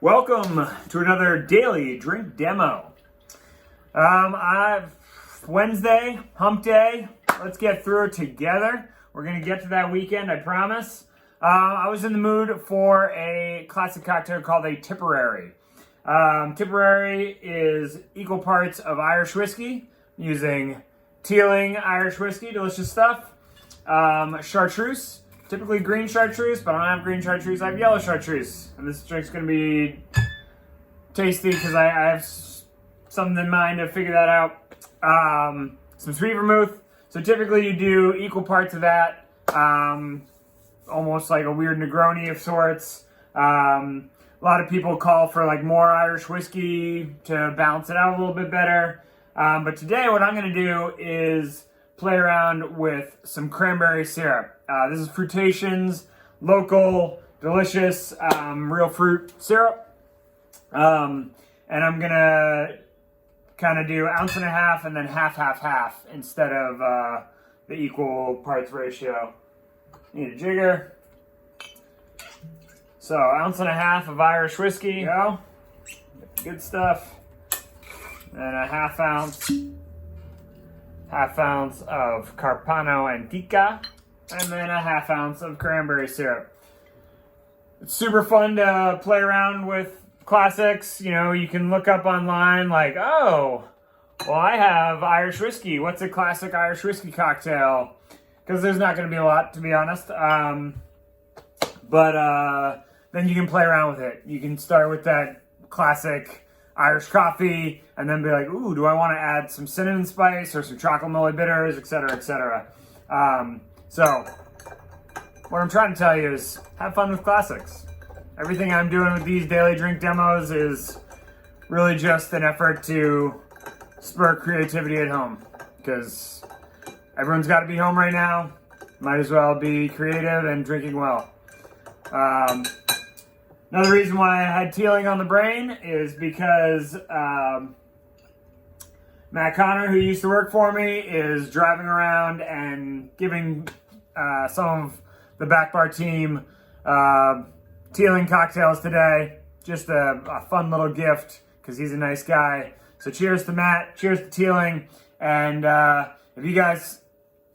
Welcome to another daily drink demo. I've Wednesday, hump day. Let's get through it together. We're gonna get to that weekend, I promise. I was in the mood for a classic cocktail called a Tipperary. Tipperary is equal parts of Irish whiskey, using Teeling Irish whiskey, delicious stuff. Chartreuse. Typically green chartreuse, but I don't have green chartreuse, I have yellow chartreuse. And this drink's gonna be tasty because I have something in mind to figure that out. Some sweet vermouth. So typically you do equal parts of that, almost like a weird Negroni of sorts. A lot of people call for like more Irish whiskey to balance it out a little bit better. But today what I'm gonna do is play around with some cranberry syrup. This is Fruitation's local, delicious, real fruit syrup. And I'm gonna kind of do 1.5 ounces and then half instead of the equal parts ratio. Need a jigger. So 1.5 ounces of Irish whiskey, go. Get the good stuff. And a half ounce of Carpano Antica, and then a half ounce of cranberry syrup. It's super fun to play around with classics. You know, you can look up online like, oh, well, I have Irish whiskey. What's a classic Irish whiskey cocktail? Because there's not going to be a lot, to be honest. But then you can play around with it. You can start with that classic Irish coffee, and then be like, ooh, do I want to add some cinnamon spice or some chocolate molly bitters, etc., etc. So, what I'm trying to tell you is have fun with classics. Everything I'm doing with these daily drink demos is really just an effort to spur creativity at home, because everyone's got to be home right now. Might as well be creative and drinking well. Another reason why I had Teeling on the brain is because Matt Connor, who used to work for me, is driving around and giving some of the back bar team Teeling cocktails today. Just a fun little gift because he's a nice guy. So cheers to Matt, cheers to Teeling, and if you guys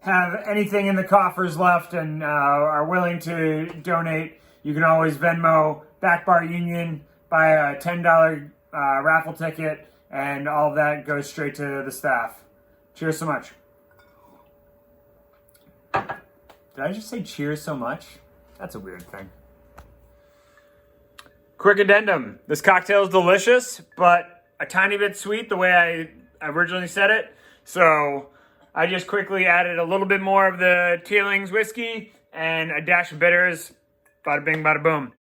have anything in the coffers left and are willing to donate, you can always Venmo Back Bar Union, buy a $10 raffle ticket, and all of that goes straight to the staff. Cheers so much. Did I just say cheers so much? That's a weird thing. Quick addendum. This cocktail is delicious, but a tiny bit sweet the way I originally said it. So I just quickly added a little bit more of the Teeling's whiskey and a dash of bitters. Bada bing, bada boom.